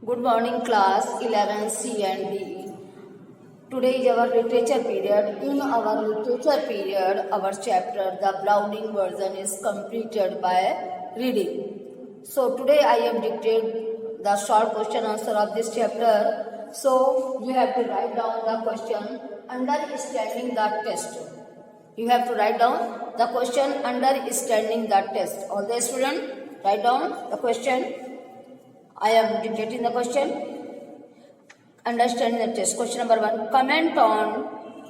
Good morning class 11 C and D. Today is our literature period. In our literature period, our chapter The Browning Version is completed by reading. So today I am dictate the short question answer of this chapter. So you have to write down the question understanding the test. You have to write down the question understanding the test. All the students write down the question. I am dictating the question. Understanding the test. Question number 1. Comment on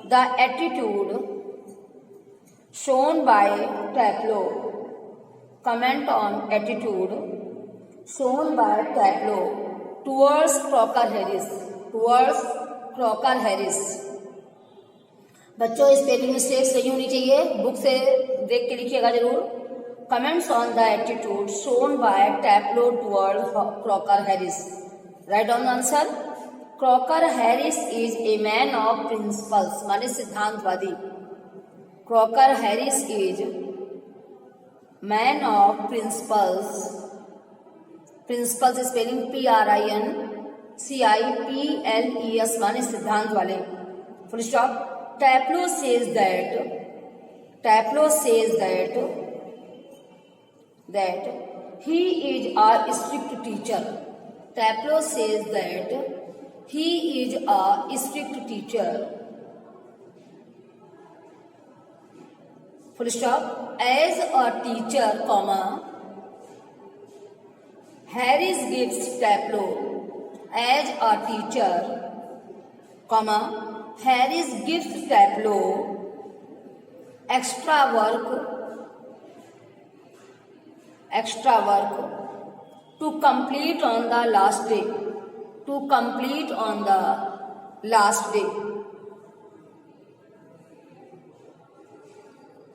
the attitude shown by Tableau. Comment on attitude shown by Tableau towards Crocker Harris. Towards Crocker Harris. बच्चों spelling mistake सही होनी चाहिए. Book से देख के लिखिएगा जरूर. Comments on the attitude shown by Tableau toward Crocker Harris. Write down the answer. Crocker Harris is a man of principles. माने सिद्धांतवादी. Crocker Harris is man of principles. Principles spelling PRINCIPLES माने सिद्धांत वाले. Full stop. Tableau says that he is a strict teacher. Tableau says that he is a strict teacher. Full stop. As a teacher, comma, Harris gives Tableau. As a teacher, comma, Harris gives Tableau extra work to complete on the last day. To complete on the last day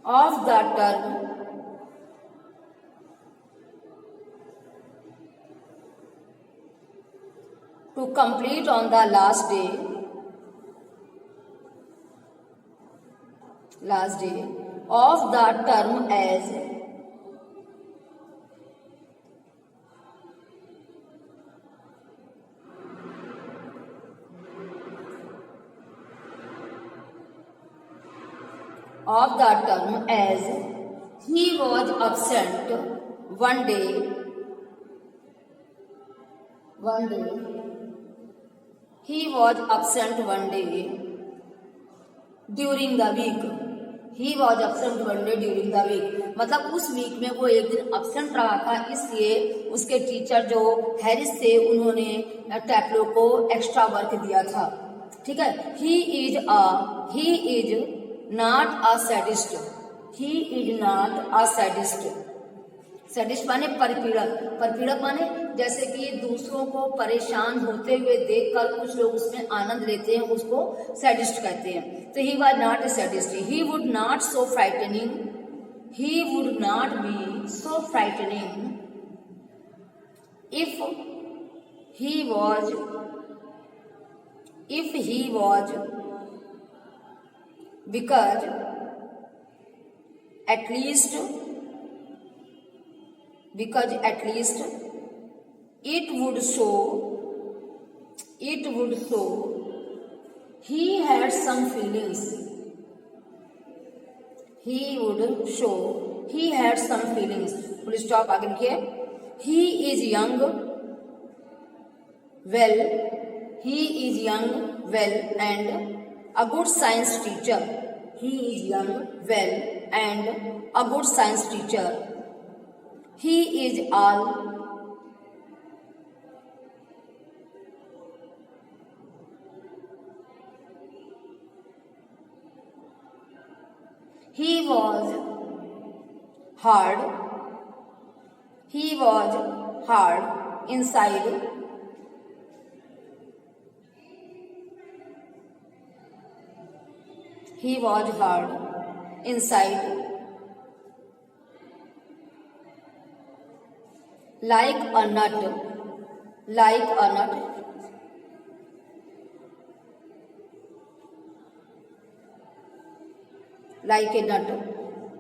of the term. To complete on the last day of the term as he was absent one day during the week. He was absent one day during the week. मतलब उस week में वो एक दिन absent रहा था, इसलिए उसके टीचर जो हैरिस थे उन्होंने टैप्लो को एक्स्ट्रा वर्क दिया था. ठीक है. He is not a sadist. He is not a sadist. Sadist माने परपीड़क माने जैसे कि दूसरों को परेशान होते हुए देखकर कुछ लोग उसमें आनंद लेते हैं, उसको सैडिस्ट कहते हैं. तो he was not a sadist. He would not so frightening. He would not be so frightening if he was because at least it would show he had some feelings. Full stop. आगे लिखिए. He is young, well, and a good science teacher. He is young, well, and a good science teacher. He is all he was hard inside. He was hard inside like a nut.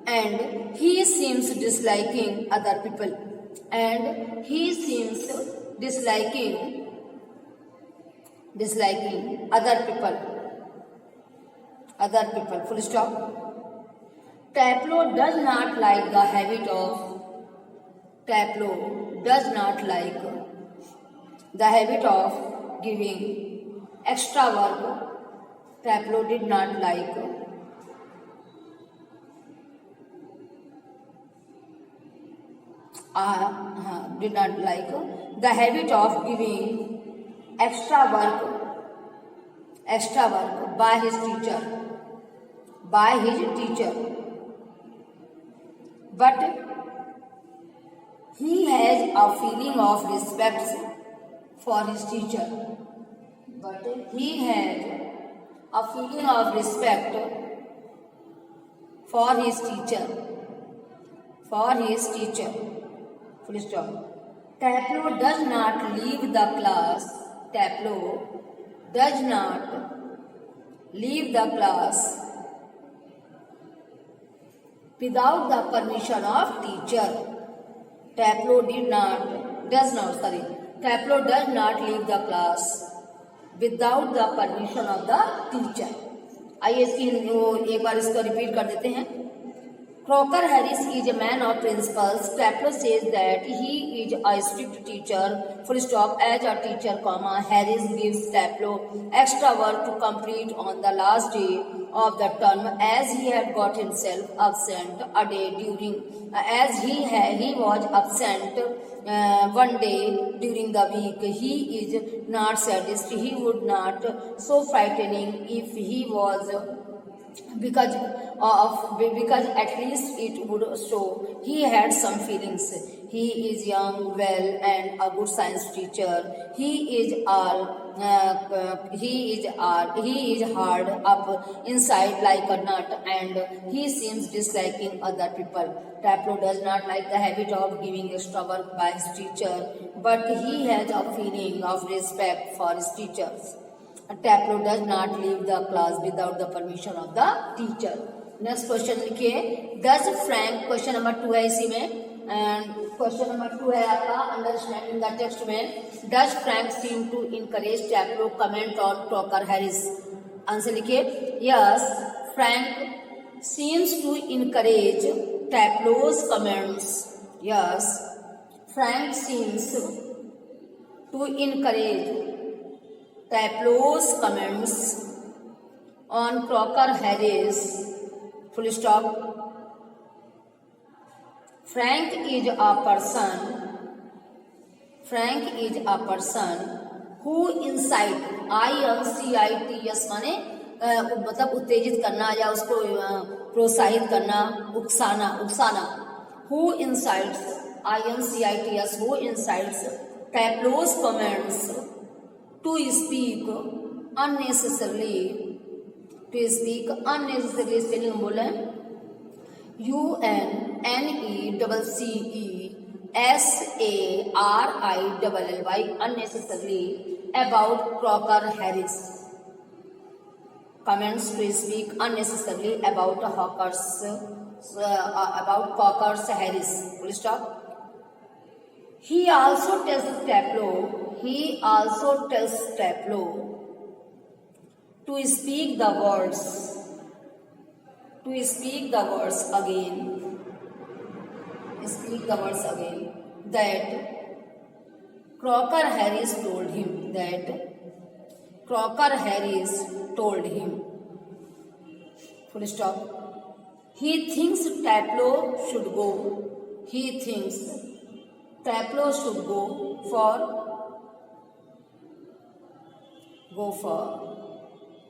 And he seems disliking other people. disliking other people, full stop. Taplo does not like the habit of giving extra work. Taplo did not like the habit of giving extra work by his teacher. But he has a feeling of respect for his teacher. Full stop. Taplo does not leave the class. Without the permission of teacher. Taplo does not leave the class without the permission of the teacher. आइए एक बार इसको repeat कर देते हैं. Crocker Harris is a man of principles. Taplo says that he is a strict teacher. Full stop. As a teacher, Harris gives Taplo extra work to complete on the last day of the term, as he had got himself absent a day during. As he was absent one day during the week. He is not sadist. He would not so frightening if he was. Because at least it would show he had some feelings. He is young, well, and a good science teacher. He is hard up inside like a nut, and he seems disliking other people. Taplo does not like the habit of giving extra work by his teacher, but he has a feeling of respect for his teachers. Taplo does not leave the class without the permission of the teacher. Next question लिखिए. Does Frank, question number 2 है इसी में, and question number 2 है आपका understanding the text में. Does Frank seem to encourage Taplow comment on Crocker Harris. Answer लिखिए. Yes, Frank seems to encourage Taplow's comments. Yes, Frank seems to encourage Taplo's comments on Crocker Harris. Full stop. Frank is a person who incite, INCITS माने मतलब उत्तेजित करना या उसको प्रोत्साहित करना, उकसाना. Who incites, INCITS, who incites Taplo's comments to speak unnecessarily. Spelling बोले UNNECCESARILLY, unnecessarily about Crocker Harris. Comments to speak unnecessarily about Crocker Harris. Full stop. He also tells Taplo to speak the words again. That Crocker Harris told him. Full stop. He thinks Taplo should go for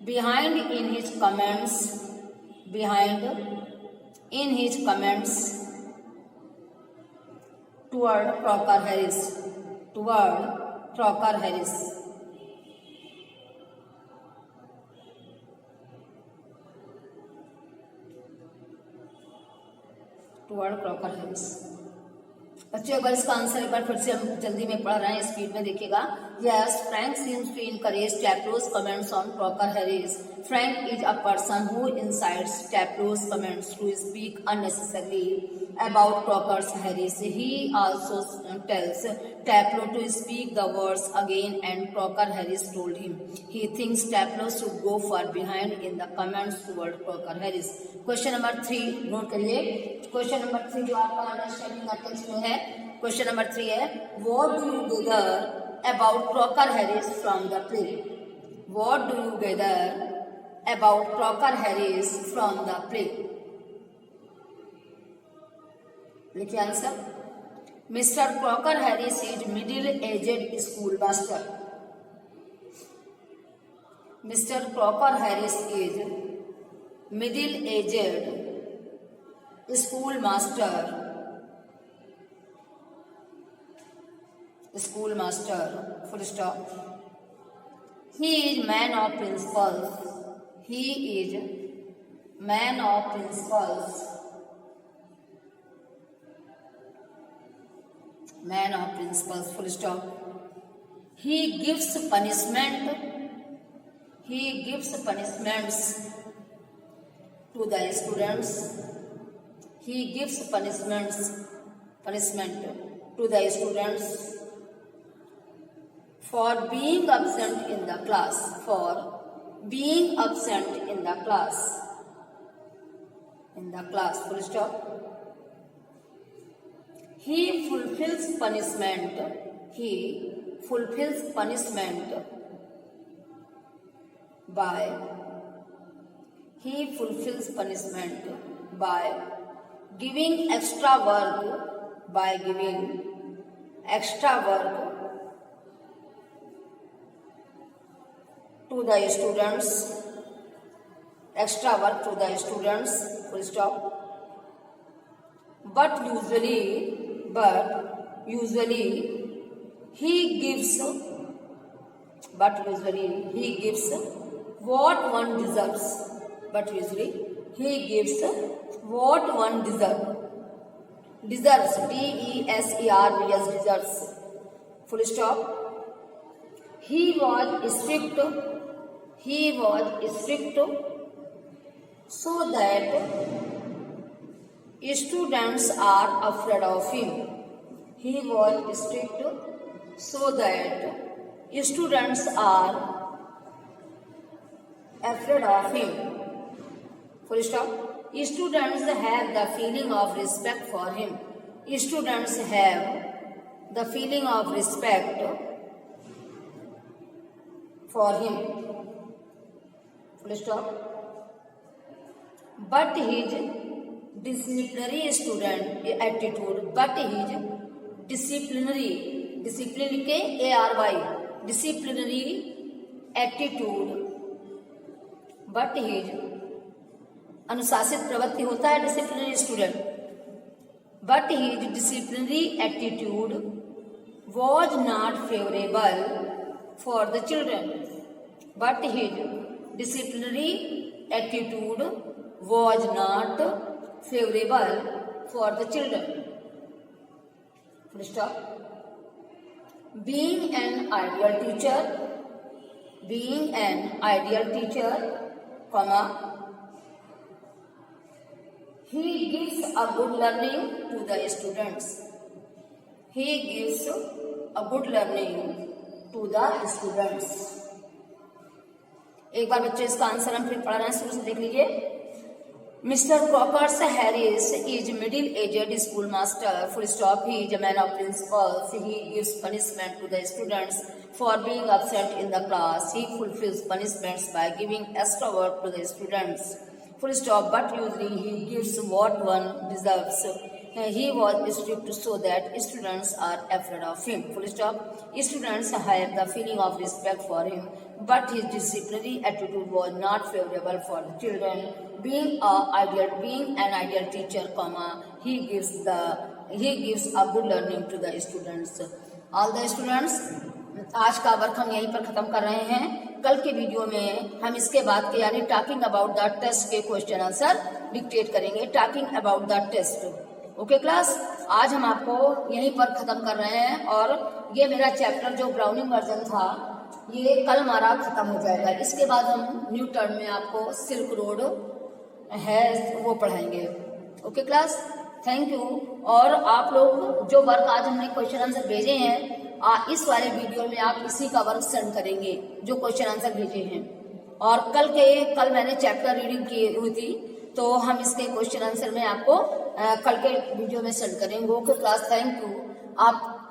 behind in his comments toward Crocker Harris. Toward Crocker Harris. बच्चों, अगर इसका answer एक बार फिर से हम जल्दी में पढ़ रहे हैं, स्पीड में देखिएगा. Yes, Frank seems to encourage Taplo's comments on Crocker Harris. Frank is a person who incites Taplo's comments to speak unnecessarily about Crocker Harris. He also tells Taplo to speak the words again, and Crocker Harris told him he thinks Taplo should go far behind in the comments toward Crocker Harris. Question number 3 note करिए. Question number 3 जो आपका understanding का text में है. Question number 3 है, What do you gather about Crocker Harris from the play? What do you gather about Crocker Harris from the play? लिखिए answer. Mr. Crocker Harris is middle-aged schoolmaster. Mr. Crocker Harris is middle-aged schoolmaster. Schoolmaster. Full stop. He is man of principles. He is man of principles. Man of principles. Full stop. He gives punishment. He gives punishments to the students. He gives punishment to the students for being absent in the class. For being absent in the class. In the class. Full stop. He fulfills punishment. He fulfills punishment by giving extra work. By giving extra work to the students. Extra work to the students. Full stop. But usually he gives what one deserves. But usually he gives what one deserves. Deserves. D-E-S-E-R-V-S. Deserves. Full stop. He was strict so that students are afraid of him. He was strict so that students are afraid of him. Full stop. Students have the feeling of respect for him. Students have the feeling of respect for him. Full stop. But his disciplinary attitude. But his disciplinary attitude. But his अनुशासित प्रवृत्ति होता है disciplinary student. But his disciplinary attitude was not favorable for the children. But his disciplinary attitude was not favorable for the children. Full stop. Being an ideal teacher, comma, he gives a good learning to the students. He gives a good learning to the students. एक बार बच्चों इसका answer हम फिर पढ़ रहे हैं, शुरू से देख लीजिए. Mr. Crocker Harris is middle-aged schoolmaster. Full stop. He is a man of principles. He gives punishment to the students for being absent in the class. He fulfills punishments by giving extra work to the students. Full stop. But usually he gives what one deserves. He was strict so that students are afraid of him. Full stop. Students have the feeling of respect for him, but his disciplinary attitude was not favorable for the children. Being an ideal teacher, comma, he gives a good learning to the students. All the students, आज का work हम यहीं पर खत्म कर रहे हैं. कल के वीडियो में हम इसके बाद के यानी टॉकिंग अबाउट द टेस्ट के क्वेश्चन आंसर डिक्टेट करेंगे. Talking about the test. Okay class, आज हम आपको यहीं पर खत्म कर रहे हैं और ये मेरा चैप्टर जो ब्राउनिंग वर्जन था ये कल हमारा खत्म हो जाएगा। इसके बाद हम न्यू टर्म में आपको सिल्क रोड है वो पढ़ाएंगे। Okay class, thank you. और आप लोग जो वर्क आज हमने क्वेश्चन आंसर भेजे हैं इस वाले वीडियो में आप इसी का वर्क सेंड करेंगे जो क्वेश्चन आंसर भेजे हैं। और कल मैंने चैप्टर रीडिंग की हुई थी तो हम इसके क्वेश्चन आंसर में आपको कल के वीडियो में सेंड करेंगे। Okay class, thank you. आप